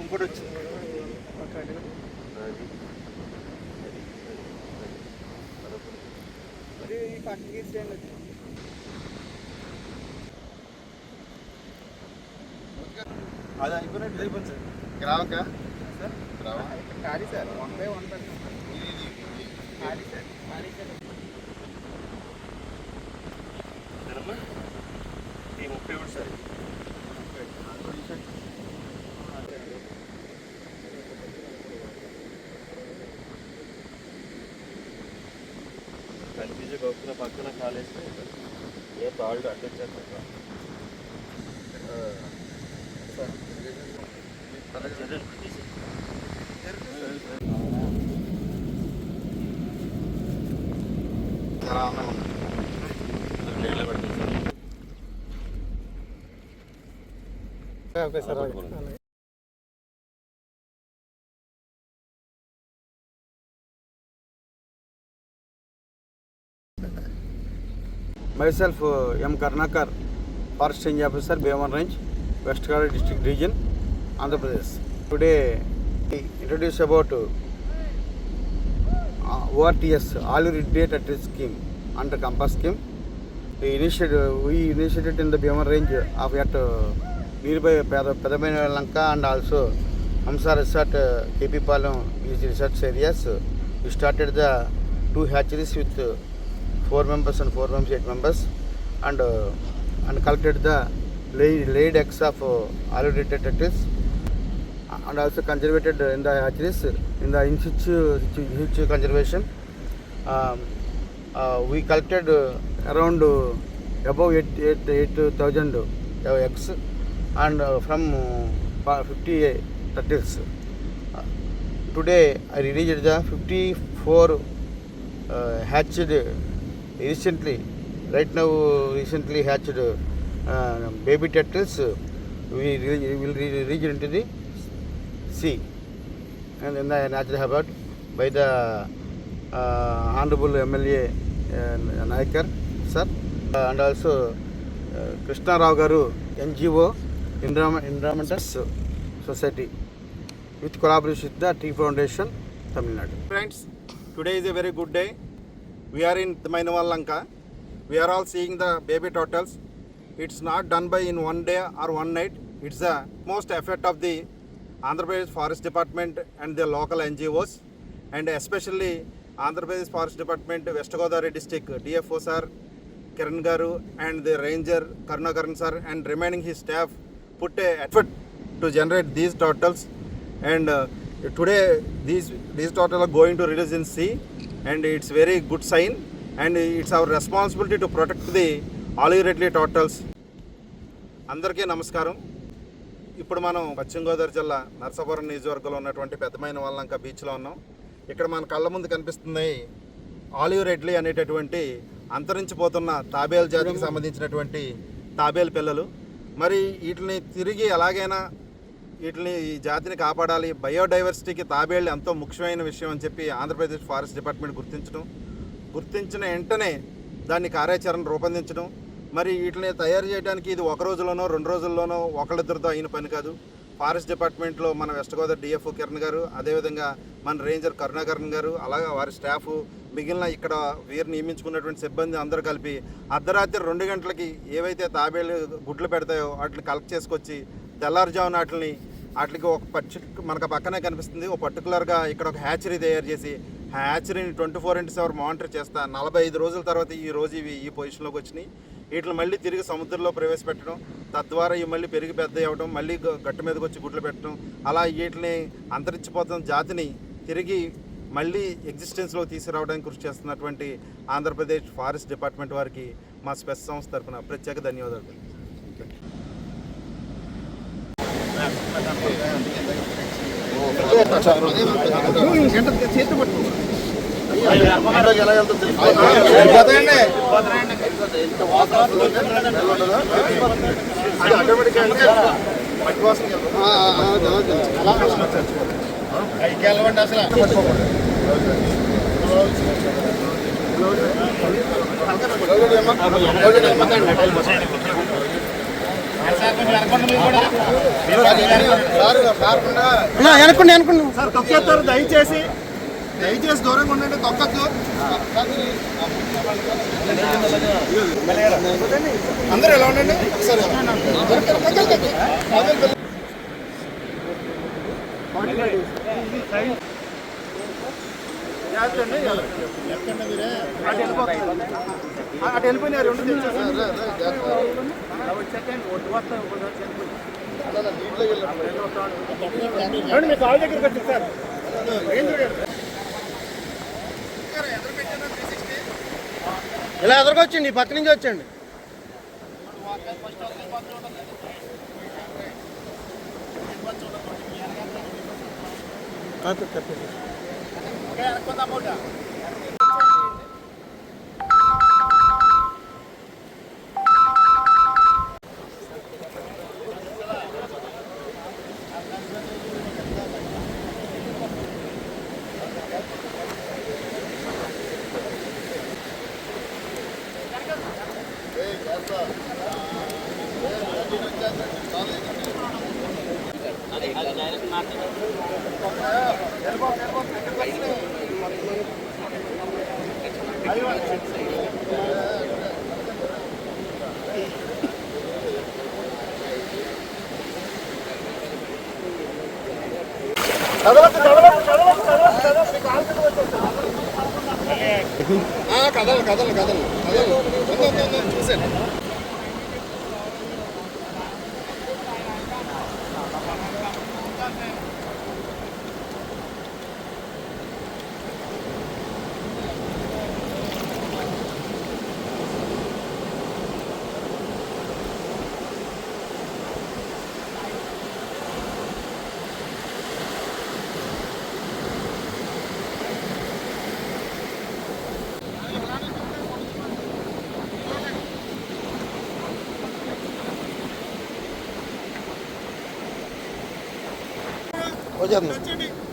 ఇంకోటి వచ్చింది. అది అయిపోయినట్టు అయిపోయింది సార్. గ్రావకా సార్? గ్రావా ఖాళీ సార్. 1/1 పెడతాం సార్. ఖాళీ సార్. ఖాళీ సార్. ఈ 30 సార్. కన్ఫ్యూజ్ కాకుండా పక్కన కాలేస్తే ఏ తాళ్ళు అడ్డొచ్చేస్తారు sir. Okay sir. Myself, M. Karnakar, Forest Range Officer, Bhivavan Range, West Godavari District Region, Andhra Pradesh. Today, we introduce about ORTS, All Irrigate at Risk Scheme, under Compass Scheme. We initiated in the Bhivavan Range of at nearby Pedamainalanka and also Hamsa Resort, KP Palam is research areas. We started the 2 hatcheries with 4 members and 4 members, 8 members, and collected the laid eggs of alligator turtles, and also conservated in the hatcheries in the in situ conservation. We collected around above 8,000 eggs and from 50 turtles. Today I released the 54 hatched recently hatched baby turtles. We will reach into the sea and in the natural habitat by the Honorable MLA Naikar sir, and also Krishna Rao Garu, NGO Environmental Society, with collaboration with the Tree Foundation, Tamil Nadu. Friends, today is a very good day. We are in Pedamainalanka. We are all seeing the baby turtles. It's not done by in one day or one night. It's the most effort of the Andhra Pradesh Forest Department and the local NGOs, and especially Andhra Pradesh Forest Department, West Godavari District DFO sir, Kiran Garu, and the Ranger Karnakaran sir, and remaining his staff put a effort to generate these turtles. And today these turtles are going to release in sea, and it's very good sign, and it's our responsibility to protect the alligator turtles. అందరికీ నమస్కారం. ఇప్పుడు మనం పశ్చిమ గోదావరి జిల్లా నరసాపురం నియోజకవర్గంలో ఉన్నటువంటి పెద్దమైనవాళ్ళంక బీచ్లో ఉన్నాం. ఇక్కడ మన కళ్ళ ముందు కనిపిస్తుంది ఆలివ్ రెడ్లీ అనేటటువంటి అంతరించిపోతున్న తాబేలు జాతికి సంబంధించినటువంటి తాబేలు పిల్లలు. మరి వీటిని తిరిగి ఎలాగైనా ఈ జాతిని కాపాడాలి, బయోడైవర్సిటీకి తాబేళ్ళు ఎంతో ముఖ్యమైన విషయం అని చెప్పి ఆంధ్రప్రదేశ్ ఫారెస్ట్ డిపార్ట్మెంట్ గుర్తించిన వెంటనే దాన్ని కార్యాచరణ రూపొందించడం. మరి వీటిని తయారు చేయడానికి ఇది 1 రోజులోనో 2 రోజుల్లోనో ఒకళ్ళిద్దరితో అయిన పని కాదు. ఫారెస్ట్ డిపార్ట్మెంట్లో మన వెస్ట్ గోదావరి డిఎఫ్ఓ కిరణ్ గారు, అదేవిధంగా మన రేంజర్ కరుణాకరణ్ గారు, అలాగే వారి స్టాఫ్, మిగిలిన ఇక్కడ వీరు నియమించుకున్నటువంటి సిబ్బంది అందరూ కలిపి అర్ధరాత్రి 2 గంటలకి ఏవైతే తాబేళ్ళు గుడ్లు పెడతాయో వాటిని కలెక్ట్ చేసుకొచ్చి తెల్లారుజామున వాటికి ఒక మనకు పక్కనే కనిపిస్తుంది ఒక పర్టికులర్గా ఇక్కడ ఒక హ్యాచరీ తయారు చేసి హ్యాచరీని 24/7 మానిటర్ చేస్తా 45 రోజుల తర్వాత ఈ రోజు ఇవి ఈ పొజిషన్లోకి వచ్చినాయి. వీటిని మళ్ళీ తిరిగి సముద్రంలో ప్రవేశపెట్టడం, తద్వారా ఇవి మళ్ళీ పెరిగి పెద్ద అవ్వడం, మళ్ళీ గట్టు మీదకి వచ్చి గుడ్లు పెట్టడం, అలా వీటిని అంతరించిపోతున్న జాతిని తిరిగి మళ్ళీ ఎగ్జిస్టెన్స్లో తీసుకురావడానికి కృషి చేస్తున్నటువంటి ఆంధ్రప్రదేశ్ ఫారెస్ట్ డిపార్ట్మెంట్ వారికి మా స్పెస్ సంస్థ తరఫున ప్రత్యేక ధన్యవాదాలు. సార్ తొక్కేస్తారు, దయచేసి దూరంగా ఉండండి, తొక్కద్దు. అందరూ ఎలా ఉండండి ఒకసారి. అటు వెళ్ళిపోయినారు. మీ కాల్ దగ్గరికి వచ్చింది సార్. ఇలా ఎదురుకొచ్చండి, పక్క నుంచి వచ్చండి. కదలు చూసాను. వచ్చేది